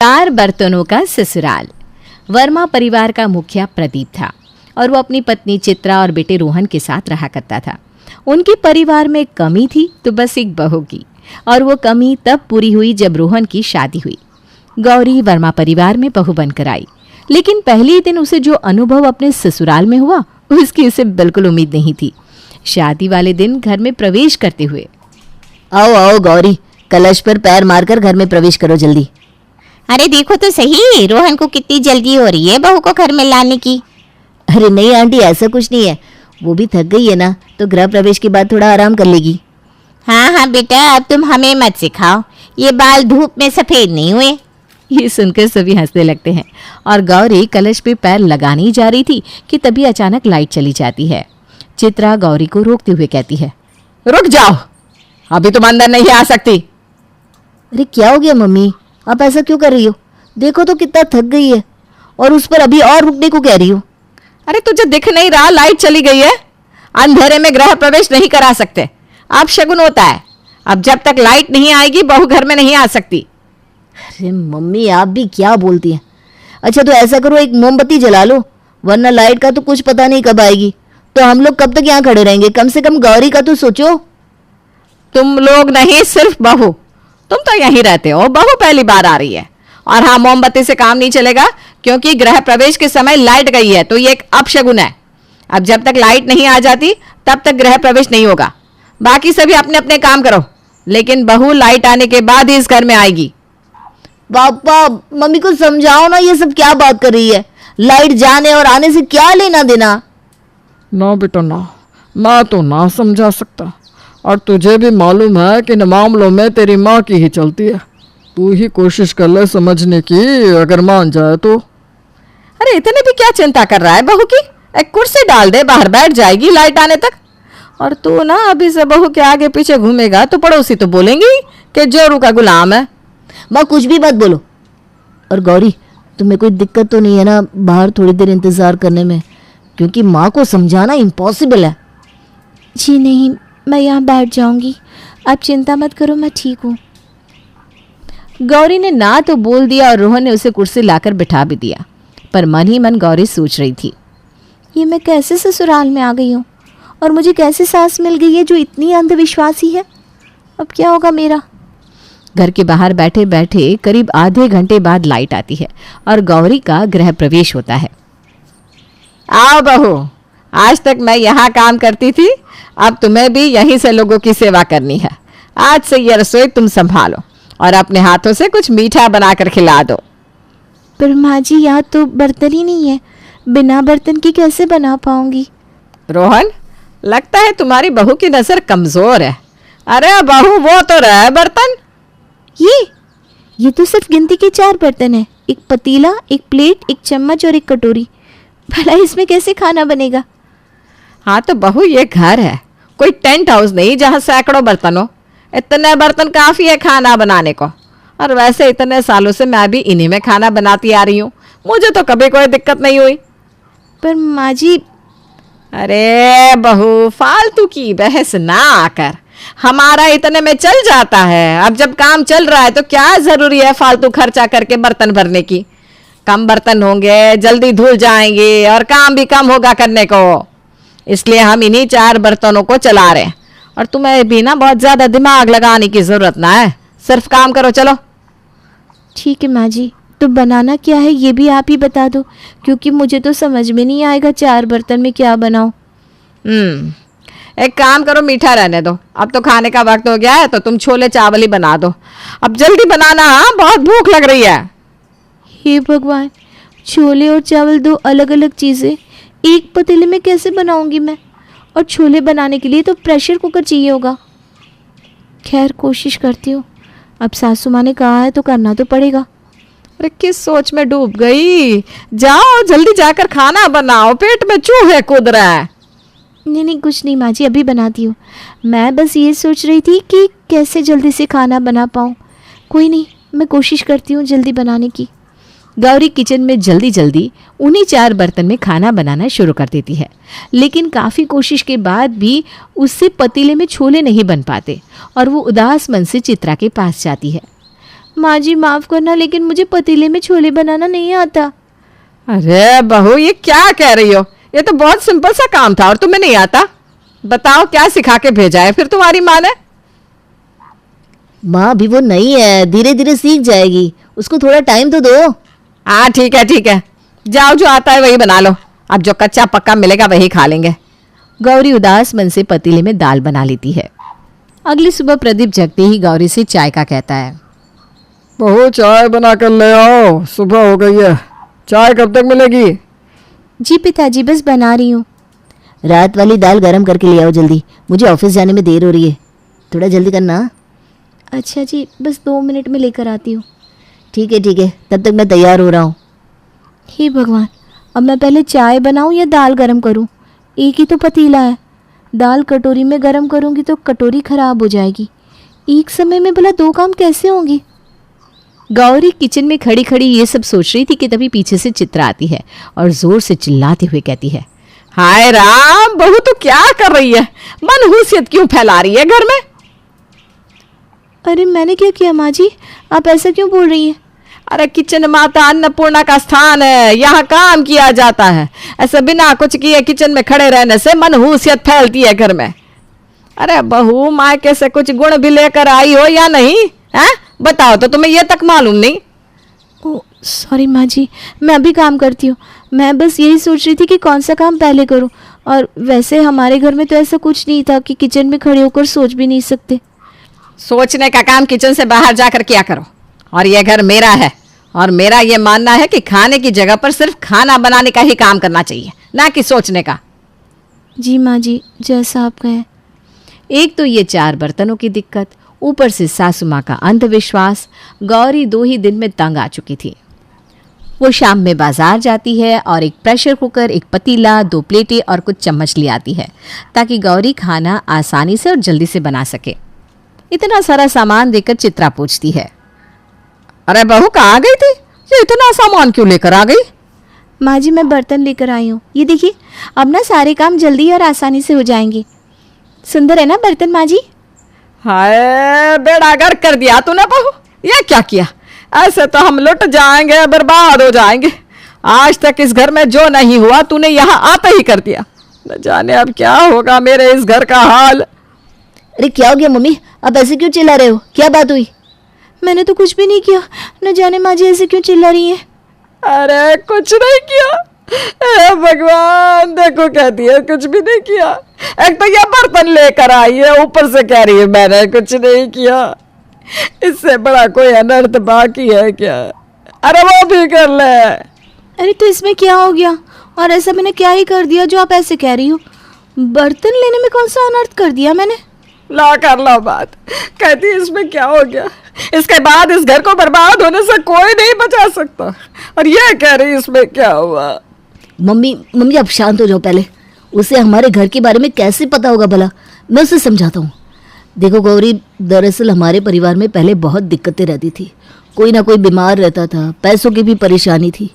चार बर्तनों का ससुराल। वर्मा परिवार का मुखिया प्रदीप था और वो अपनी पत्नी चित्रा और बेटे रोहन के साथ रहा करता था। उनके परिवार में कमी थी तो बस एक बहू की, और वो कमी तब पूरी हुई जब रोहन की शादी हुई। गौरी वर्मा परिवार में बहू बनकर आई, लेकिन पहले दिन उसे जो अनुभव अपने ससुराल में हुआ उसकी उसे बिल्कुल उम्मीद नहीं थी। शादी वाले दिन घर में प्रवेश करते हुए, आओ आओ गौरी, कलश पर पैर मारकर घर में प्रवेश करो जल्दी। अरे देखो तो सही, रोहन को कितनी जल्दी हो रही है बहू को घर में लाने की। अरे नहीं आंटी, ऐसा कुछ नहीं है, वो भी थक गई है ना, तो गृह प्रवेश के बाद थोड़ा आराम कर लेगी। हाँ हाँ बेटा, अब तुम हमें मत सिखाओ, ये बाल धूप में सफेद नहीं हुए। ये सुनकर सभी हंसने लगते हैं और गौरी कलश पे पैर लगाने ही जा रही थी कि तभी अचानक लाइट चली जाती है। चित्रा गौरी को रोकते हुए कहती है, रुक जाओ, अभी तुम अंदर नहीं आ सकती। अरे क्या हो गया मम्मी, आप ऐसा क्यों कर रही हो? देखो तो कितना थक गई है, और उस पर अभी और रुकने को कह रही हो। अरे तुझे दिख नहीं रहा, लाइट चली गई है। अंधेरे में गृह प्रवेश नहीं करा सकते, अब शगुन होता है। अब जब तक लाइट नहीं आएगी बहू घर में नहीं आ सकती। अरे मम्मी, आप भी क्या बोलती हैं। अच्छा तो ऐसा करो, एक मोमबत्ती जला लो, वरना लाइट का तो कुछ पता नहीं कब आएगी, तो हम लोग कब तक यहाँ खड़े रहेंगे? कम से कम गौरी का तो सोचो। तुम लोग नहीं, सिर्फ बहू। तुम तो यहीं रहते हो, बहू पहली बार आ रही है। और हाँ, मोमबत्ती से काम नहीं चलेगा, क्योंकि गृह प्रवेश के समय लाइट गई है, तो ये एक अपशगुन है। अब जब तक लाइट नहीं आ जाती तब तक गृह प्रवेश नहीं होगा। बाकी सभी अपने अपने काम करो, लेकिन बहू लाइट आने के बाद ही इस घर में आएगी। पापा मम्मी को समझाओ ना, ये सब क्या बात कर रही है? लाइट जाने और आने से क्या लेना देना? ना बेटा ना, मैं तो ना समझा सकता, और तुझे भी मालूम है कि इन मामलों में तेरी माँ की ही चलती है। तू ही कोशिश कर ले समझने की, अगर मान जाए तो। अरे इतने भी क्या चिंता कर रहा है बहू की? एक कुर्सी डाल दे, बाहर बैठ जाएगी लाइट आने तक। और तू ना अभी से बहू के आगे पीछे घूमेगा तो पड़ोसी तो बोलेंगी कि जोरू का गुलाम है। माँ कुछ भी मत बोलो। और गौरी, तुम्हें कोई दिक्कत तो नहीं है ना बाहर थोड़ी देर इंतजार करने में? क्योंकि माँ को समझाना इम्पॉसिबल है। जी नहीं, मैं यहाँ बैठ जाऊंगी, आप चिंता मत करो, मैं ठीक हूँ। गौरी ने ना तो बोल दिया और रोहन ने उसे कुर्सी लाकर बिठा भी दिया, पर मन ही मन गौरी सोच रही थी, ये मैं कैसे ससुराल में आ गई हूँ, और मुझे कैसे सास मिल गई है जो इतनी अंधविश्वासी है। अब क्या होगा मेरा? घर के बाहर बैठे बैठे करीब आधे घंटे बाद लाइट आती है और गौरी का गृह प्रवेश होता है। आओ बहू, आज तक मैं यहाँ काम करती थी, अब तुम्हें भी यहीं से लोगों की सेवा करनी है। आज से ये रसोई तुम संभालो और अपने हाथों से कुछ मीठा बनाकर खिला दो। पर माँ जी, यहाँ तो बर्तन ही नहीं है, बिना बर्तन के कैसे बना पाऊंगी? रोहन, लगता है तुम्हारी बहू की नजर कमजोर है। अरे बहू, वो तो रहे बर्तन। ये तो सिर्फ गिनती के 4 बर्तन है, एक पतीला, एक प्लेट, एक चम्मच और एक कटोरी। भला इसमें कैसे खाना बनेगा? हाँ तो बहू, ये घर है, कोई टेंट हाउस नहीं जहाँ सैकड़ों बर्तन हो। इतने बर्तन काफी है खाना बनाने को। और वैसे इतने सालों से मैं भी इन्हीं में खाना बनाती आ रही हूँ, मुझे तो कभी कोई दिक्कत नहीं हुई। पर माँ जी। अरे बहू, फालतू की बहस ना आकर, हमारा इतने में चल जाता है। अब जब काम चल रहा है तो क्या जरूरी है फालतू खर्चा करके बर्तन भरने की? कम बर्तन होंगे, जल्दी धुल जाएंगे और काम भी कम होगा करने को। इसलिए हम इन्हीं 4 बर्तनों को चला रहे हैं। और तुम्हें भी ना बहुत ज्यादा दिमाग लगाने की जरूरत ना है, सिर्फ काम करो, चलो। ठीक है माँ जी, तो बनाना क्या है ये भी आप ही बता दो, क्योंकि मुझे तो समझ में नहीं आएगा 4 बर्तन में क्या बनाऊं। एक काम करो, मीठा रहने दो। अब तो खाने का वक्त हो गया है, तो तुम छोले चावल ही बना दो। अब जल्दी बनाना, हाँ, बहुत भूख लग रही है। हे भगवान, छोले और चावल 2 अलग अलग चीज़ें एक पतीले में कैसे बनाऊंगी मैं? और छोले बनाने के लिए तो प्रेशर कुकर चाहिए होगा। खैर, कोशिश करती हूँ, अब सासू माँ ने कहा है तो करना तो पड़ेगा। अरे किस सोच में डूब गई? जाओ जल्दी जाकर खाना बनाओ, पेट में चूहे कूद रहा है। नहीं कुछ नहीं माँ जी, अभी बनाती हूँ। मैं बस ये सोच रही थी कि कैसे जल्दी से खाना बना पाऊँ। कोई नहीं, मैं कोशिश करती हूँ जल्दी बनाने की। गौरी किचन में जल्दी जल्दी उन्हीं 4 बर्तन में खाना बनाना शुरू कर देती है, लेकिन काफ़ी कोशिश के बाद भी उससे पतीले में छोले नहीं बन पाते और वो उदास मन से चित्रा के पास जाती है। माँ जी माफ़ करना, लेकिन मुझे पतीले में छोले बनाना नहीं आता। अरे बहू, ये क्या कह रही हो? ये तो बहुत सिंपल सा काम था और तुम्हें नहीं आता। बताओ क्या सिखा के भेजा है फिर तुम्हारी माँ ने? माँ अभी वो नहीं है, धीरे धीरे सीख जाएगी, उसको थोड़ा टाइम तो दो। हाँ ठीक है ठीक है, जाओ जो आता है वही बना लो, अब जो कच्चा पक्का मिलेगा वही खा लेंगे। गौरी उदास मन से पतीले में दाल बना लेती है। अगली सुबह प्रदीप जगते ही गौरी से चाय का कहता है। बहू चाय बना कर ले आओ, सुबह हो गई है। चाय कब तक मिलेगी? जी पिताजी, बस बना रही हूँ। रात वाली दाल गरम करके ले आओ जल्दी, मुझे ऑफिस जाने में देर हो रही है, थोड़ा जल्दी करना। अच्छा जी, बस 2 मिनट में लेकर आती हूँ। ठीक है, तब तक मैं तैयार हो रहा हूँ। हे भगवान, अब मैं पहले चाय बनाऊँ या दाल गरम करूँ? एक ही तो पतीला है, दाल कटोरी में गरम करूँगी तो कटोरी खराब हो जाएगी। एक समय में भला 2 काम कैसे होंगे? गौरी किचन में खड़ी खड़ी ये सब सोच रही थी कि तभी पीछे से चित्रा आती है और जोर से चिल्लाते हुए कहती है। हाय राम, बहू तो क्या कर रही है? मनहूसियत क्यों फैला रही है घर में? अरे मैंने क्या किया माँ जी, आप ऐसा क्यों बोल रही हैं? अरे किचन माता अन्नपूर्णा का स्थान है, यहाँ काम किया जाता है। ऐसे बिना कुछ किए किचन में खड़े रहने से मनहूसियत फैलती है घर में। अरे बहू, मायके से कुछ गुण भी लेकर आई हो या नहीं? हैं? बताओ तो, तुम्हें ये तक मालूम नहीं? ओह सॉरी माँ जी, मैं अभी काम करती हूँ। मैं बस यही सोच रही थी कि कौन सा काम पहले करूँ, और वैसे हमारे घर में तो ऐसा कुछ नहीं था कि किचन में खड़े होकर सोच भी नहीं सकते। सोचने का काम किचन से बाहर जाकर क्या करो। और यह घर मेरा है और मेरा ये मानना है कि खाने की जगह पर सिर्फ खाना बनाने का ही काम करना चाहिए, ना कि सोचने का। जी माँ जी, जैसा आप कहें। एक तो ये 4 बर्तनों की दिक्कत, ऊपर से सासू माँ का अंधविश्वास। गौरी 2 ही दिन में तंग आ चुकी थी। वो शाम में बाजार जाती है और एक प्रेशर कुकर, एक पतीला, 2 प्लेटें और कुछ चम्मच ले आती है ताकि गौरी खाना आसानी से और जल्दी से बना सके। इतना सारा सामान देखकर चित्रा पूछती है। अरे बहू, कहाँ गई थी? ये इतना सामान क्यों लेकर आ गई? माँ जी मैं बर्तन लेकर आई हूँ, ये देखिए, अब ना सारे काम जल्दी और आसानी से हो जाएंगे। सुंदर है ना बर्तन माँ जी? हाय, बेड़ा गर्क कर दिया तूने बहू। ये क्या किया? ऐसे तो हम लुट जाएंगे, बर्बाद हो जाएंगे। आज तक इस घर में जो नहीं हुआ तूने यहाँ आते ही कर दिया। न जाने अब क्या होगा मेरे इस घर का हाल। अरे क्या हो गया मम्मी, आप ऐसे क्यों चिल्ला रहे हो? क्या बात हुई? मैंने तो कुछ भी नहीं किया, न जाने माँ जी ऐसे क्यों चिल्ला रही हैं। अरे कुछ नहीं किया? हे भगवान, देखो कहती है कुछ भी नहीं किया। एक तो ये बर्तन लेकर आई है, ऊपर से कह रही है मैंने कुछ नहीं किया। इससे बड़ा कोई अनर्थ बाकी है क्या? अरे वो भी कर ले। अरे तो इसमें क्या हो गया? और ऐसा मैंने क्या ही कर दिया जो आप ऐसे कह रही हो? बर्तन लेने में कौन सा अनर्थ कर दिया मैंने? ला कर लो बात। कहती है इसमें क्या हो गया? इसके बाद इस घर को बर्बाद होने से कोई नहीं बचा सकता, और ये कह रही इसमें क्या हुआ? मम्मी आप शांत हो जाओ पहले। उसे हमारे घर के बारे में कैसे पता होगा भला? मैं उसे समझाता हूँ। देखो गौरी, दरअसल हमारे परिवार में पहले बहुत दिक्कतें रहती थी। कोई ना कोई बीमार रहता था, पैसों की भी परेशानी थी।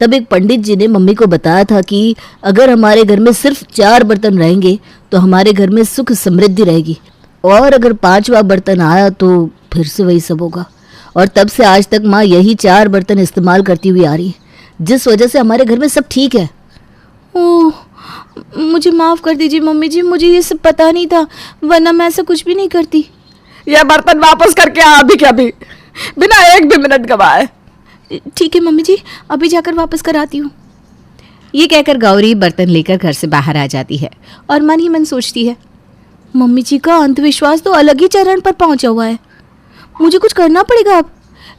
तब एक पंडित जी ने मम्मी को बताया था कि अगर हमारे घर में सिर्फ 4 बर्तन रहेंगे तो हमारे घर में सुख समृद्धि रहेगी, और अगर 5वां बर्तन आया तो फिर से वही सब होगा। और तब से आज तक माँ यही 4 बर्तन इस्तेमाल करती हुई आ रही है, जिस वजह से हमारे घर में सब ठीक है। ओह, मुझे माफ़ कर दीजिए मम्मी जी, मुझे ये सब पता नहीं था, वरना मैं ऐसा कुछ भी नहीं करती। यह बर्तन वापस करके आ अभी क्या भी, बिना एक भी मिनट गवाए। ठीक है मम्मी जी, अभी जाकर वापस कराती हूँ। ये कहकर गौरी बर्तन लेकर घर से बाहर आ जाती है और मन ही मन सोचती है, मम्मी जी का अंधविश्वास तो अलग ही चरण पर पहुंचा हुआ है। मुझे कुछ करना पड़ेगा अब,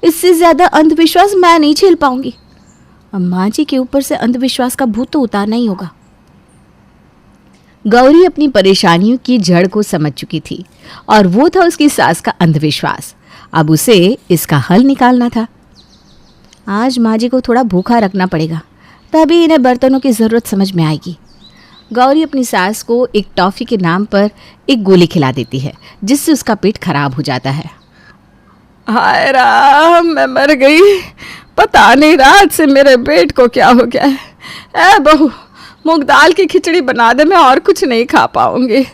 इससे ज़्यादा अंधविश्वास मैं नहीं झेल पाऊंगी। अब माँ जी के ऊपर से अंधविश्वास का भूत तो उतारना ही होगा। गौरी अपनी परेशानियों की जड़ को समझ चुकी थी और वो था उसकी सास का अंधविश्वास। अब उसे इसका हल निकालना था। आज माँ जी को थोड़ा भूखा रखना पड़ेगा, तभी इन्हें बर्तनों की ज़रूरत समझ में आएगी। गौरी अपनी सास को एक टॉफ़ी के नाम पर एक गोली खिला देती है, जिससे उसका पेट खराब हो जाता है। हाय राम, मैं मर गई। पता नहीं रात से मेरे पेट को क्या हो गया है। ए बहू, मूंग दाल की खिचड़ी बना दे, मैं और कुछ नहीं खा पाऊंगी।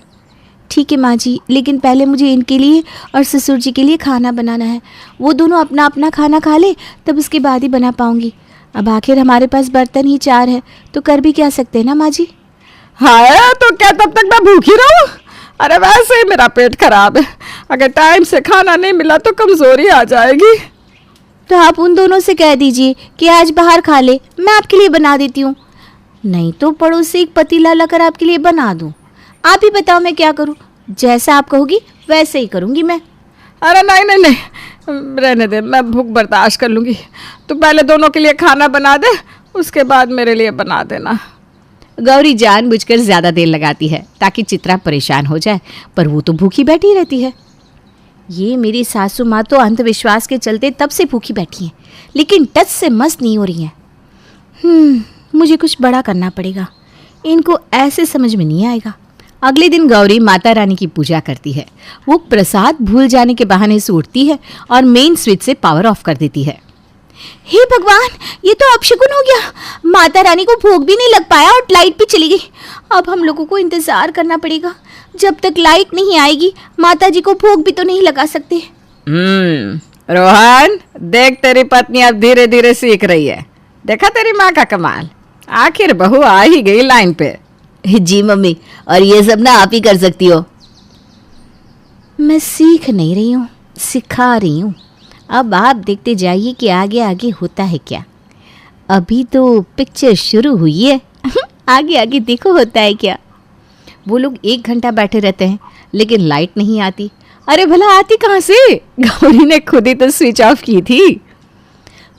ठीक है माँ जी, लेकिन पहले मुझे इनके लिए और ससुर जी के लिए खाना बनाना है। वो दोनों अपना अपना खाना खा ले, तब उसके बाद ही बना पाऊँगी। अब आखिर हमारे पास बर्तन ही 4 है, तो कर भी क्या सकते हैं ना माँ जी। हाय, तो क्या तब तक मैं भूखी रहूं? अरे वैसे ही मेरा पेट खराब है, अगर टाइम से खाना नहीं मिला तो कमजोरी आ जाएगी। तो आप उन दोनों से कह दीजिए कि आज बाहर खा ले, मैं आपके लिए बना देती हूँ। नहीं तो पड़ोस से एक पतीला लाकर आपके लिए बना दूँ। आप ही बताओ मैं क्या करूँ? जैसा आप कहोगी वैसे ही करूँगी मैं। अरे नहीं नहीं नहीं, रहने दे, मैं भूख बर्दाश्त कर लूँगी। तू पहले दोनों के लिए खाना बना दे, उसके बाद मेरे लिए बना देना। गौरी जानबूझकर ज्यादा देर लगाती है ताकि चित्रा परेशान हो जाए, पर वो तो भूखी बैठी रहती है। ये मेरी सासू माँ तो अंधविश्वास के चलते तब से भूखी बैठी हैं, लेकिन टच से मस्त नहीं हो रही हैं। मुझे कुछ बड़ा करना पड़ेगा, इनको ऐसे समझ में नहीं आएगा। अगले दिन गौरी माता रानी की पूजा करती है। वो प्रसाद भूल जाने के बहाने से उठती है और मेन स्विच से पावर ऑफ कर देती है। हे भगवान, ये तो अपशगुन हो गया। माता रानी को भोग भी नहीं लग पाया और लाइट भी चली गई। अब हम लोगों को इंतजार करना पड़ेगा। जब तक लाइट नहीं आएगी माता जी को भोग भी तो नहीं लगा सकते। रोहन, देख तेरी पत्नी अब धीरे धीरे सीख रही है। देखा तेरी माँ का कमाल, आखिर बहू आ ही गई लाइन पे। जी मम्मी, और ये सब ना आप ही कर सकती हो। मैं सीख नहीं रही हूँ, सिखा रही हूँ। अब आप देखते जाइए कि आगे आगे होता है क्या। अभी तो पिक्चर शुरू हुई है। आगे आगे देखो होता है क्या। वो लोग 1 घंटा बैठे रहते हैं, लेकिन लाइट नहीं आती। अरे भला आती कहाँ से? गौरी ने खुद ही तो स्विच ऑफ की थी।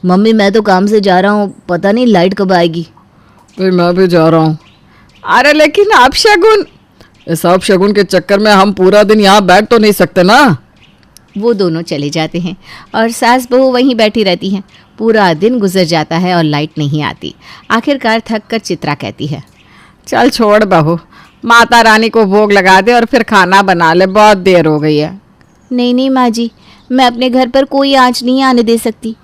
मम्मी मैं तो काम से जा रहा हूँ, पता नहीं लाइट कब आएगी। भाई मैं भी जा रहा हूँ। अरे लेकिन अपशगुन, इस अपशगुन के चक्कर में हम पूरा दिन यहाँ बैठ तो नहीं सकते ना। वो दोनों चले जाते हैं और सास बहू वहीं बैठी रहती हैं। पूरा दिन गुजर जाता है और लाइट नहीं आती। आखिरकार थक कर चित्रा कहती है, चल छोड़ बहू, माता रानी को भोग लगा दे और फिर खाना बना ले, बहुत देर हो गई है। नहीं नहीं माँ जी, मैं अपने घर पर कोई आँच नहीं आने दे सकती।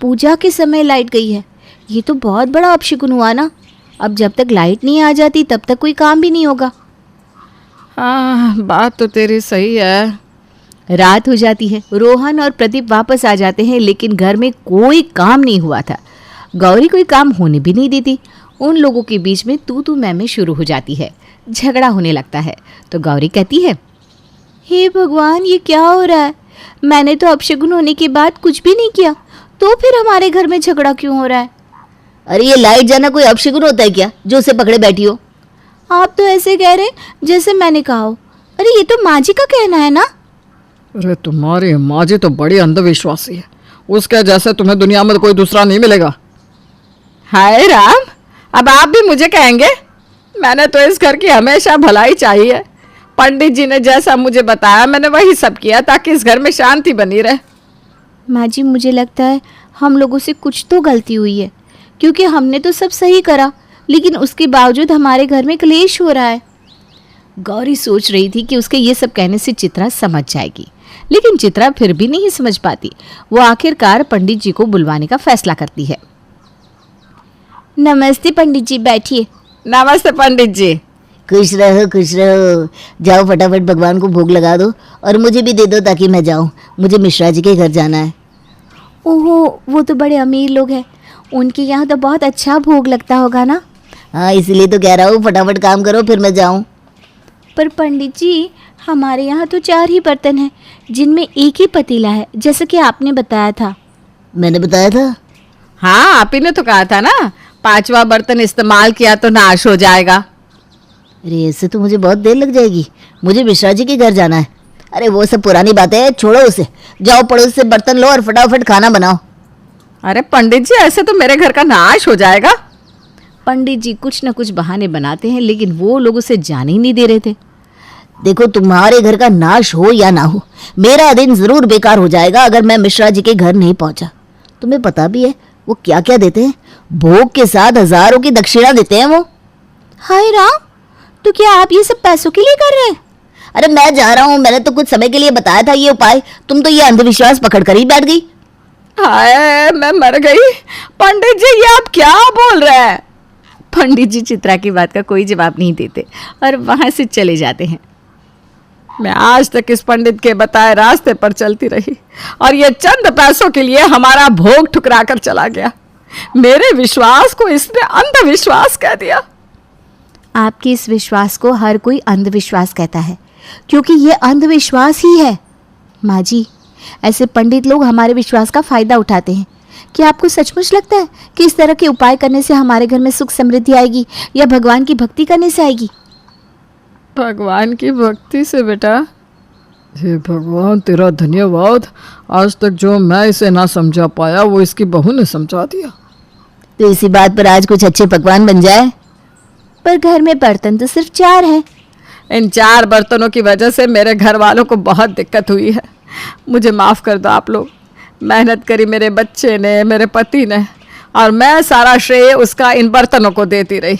पूजा के समय लाइट गई है, ये तो बहुत बड़ा अपशगुन हुआ ना। अब जब तक लाइट नहीं आ जाती तब तक कोई काम भी नहीं होगा। हाँ, बात तो तेरी सही है। रात हो जाती है। रोहन और प्रदीप वापस आ जाते हैं, लेकिन घर में कोई काम नहीं हुआ था। गौरी कोई काम होने भी नहीं देती। उन लोगों के बीच में तू मैं शुरू हो जाती है। झगड़ा होने लगता है तो गौरी कहती है, हे भगवान, ये क्या हो रहा है? मैंने तो अपशगुन होने के बाद कुछ भी नहीं किया, तो फिर हमारे घर में झगड़ा क्यों हो रहा है? अरे ये लाइट जाना कोई अपशगुन होता है क्या, जो उसे पकड़े बैठी हो? आप तो ऐसे कह रहे हैं जैसे मैंने कहा हो। अरे ये तो माँ जी का कहना है ना। अरे तुम्हारी माँ जी तो बड़ी अंधविश्वासी है, उसके जैसे तुम्हें दुनिया में कोई दूसरा नहीं मिलेगा। हाय राम, अब आप भी मुझे कहेंगे? मैंने तो इस घर की हमेशा भलाई चाहिए। पंडित जी ने जैसा मुझे बताया मैंने वही सब किया ताकि इस घर में शांति बनी रहे। माँ जी, मुझे लगता है हम लोगों से कुछ तो गलती हुई है, क्योंकि हमने तो सब सही करा, लेकिन उसके बावजूद हमारे घर में क्लेश हो रहा है। गौरी सोच रही थी कि उसके ये सब कहने से चित्रा समझ जाएगी, लेकिन चित्रा फिर भी नहीं समझ पाती। वो आखिरकार पंडित जी को बुलवाने का फैसला करती है। नमस्ते पंडित जी, बैठिए। नमस्ते पंडित जी। खुश रहो खुश रहो। जाओ फटाफट भगवान को भोग लगा दो और मुझे भी दे दो ताकि मैं जाऊँ। मुझे मिश्रा जी के घर जाना है। ओहो, वो तो बड़े अमीर लोग हैं, उनके यहाँ तो बहुत अच्छा भोग लगता होगा ना। हाँ, इसलिए तो कह रहा हूँ फटाफट काम करो फिर मैं जाऊँ। पर पंडित जी, हमारे यहाँ तो 4 ही बर्तन हैं, जिनमें एक ही पतीला है, जैसे कि आपने बताया था। मैंने बताया था? हाँ, आप ही ने तो कहा था ना, 5वां बर्तन इस्तेमाल किया तो नाश हो जाएगा। अरे ऐसे तो मुझे बहुत देर लग जाएगी, मुझे मिश्रा जी के घर जाना है। अरे वो सब पुरानी बातें हैं, छोड़ो उसे। जाओ पड़ोस से बर्तन लो और फटाफट खाना बनाओ। अरे पंडित जी, ऐसे तो मेरे घर का नाश हो जाएगा। पंडित जी कुछ न कुछ बहाने बनाते हैं, लेकिन वो लोग उसे जाने ही नहीं दे रहे थे। देखो, तुम्हारे घर का नाश हो या ना हो, मेरा दिन जरूर बेकार हो जाएगा अगर मैं मिश्रा जी के घर नहीं पहुंचा। तुम्हें पता भी है वो क्या क्या देते हैं? भोग के साथ हजारों की दक्षिणा देते हैं वो। हाय राम, तो क्या आप ये सब पैसों के लिए कर रहे हैं? अरे मैं जा रहा हूँ, मैंने तो कुछ समय के लिए बताया था ये उपाय, तुम तो ये अंधविश्वास पकड़ कर ही बैठ गई। हाय, मैं मर गई। पंडित जी, ये आप क्या बोल रहे हैं? पंडित जी चित्रा की बात का कोई जवाब नहीं देते और वहां से चले जाते हैं। मैं आज तक इस पंडित के बताए रास्ते पर चलती रही और ये चंद पैसों के लिए हमारा भोग ठुकरा कर चला गया। मेरे विश्वास को इसने अंधविश्वास कह दिया। आपके इस विश्वास को हर कोई अंधविश्वास कहता है, क्योंकि ये अंधविश्वास ही है। माँ जी, ऐसे पंडित लोग हमारे विश्वास का फायदा उठाते हैं। क्या आपको सचमुच लगता है कि इस तरह के उपाय करने से हमारे घर में सुख समृद्धि आएगी या भगवान की भक्ति करने से आएगी? भगवान की भक्ति से बेटा। हे भगवान तेरा धन्यवाद। आज तक जो मैं इसे ना समझा पाया वो इसकी बहू ने समझा दिया। तो इसी बात पर आज कुछ अच्छे पकवान बन जाए। पर घर में बर्तन तो सिर्फ 4 हैं। इन 4 बर्तनों की वजह से मेरे घर वालों को बहुत दिक्कत हुई है। मुझे माफ़ कर दो आप लोग। मेहनत करी मेरे बच्चे ने, मेरे पति ने, और मैं सारा श्रेय उसका इन बर्तनों को देती रही।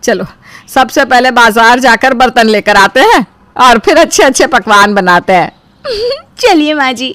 चलो सबसे पहले बाजार जाकर बर्तन लेकर आते हैं और फिर अच्छे अच्छे पकवान बनाते हैं। चलिए माँ जी।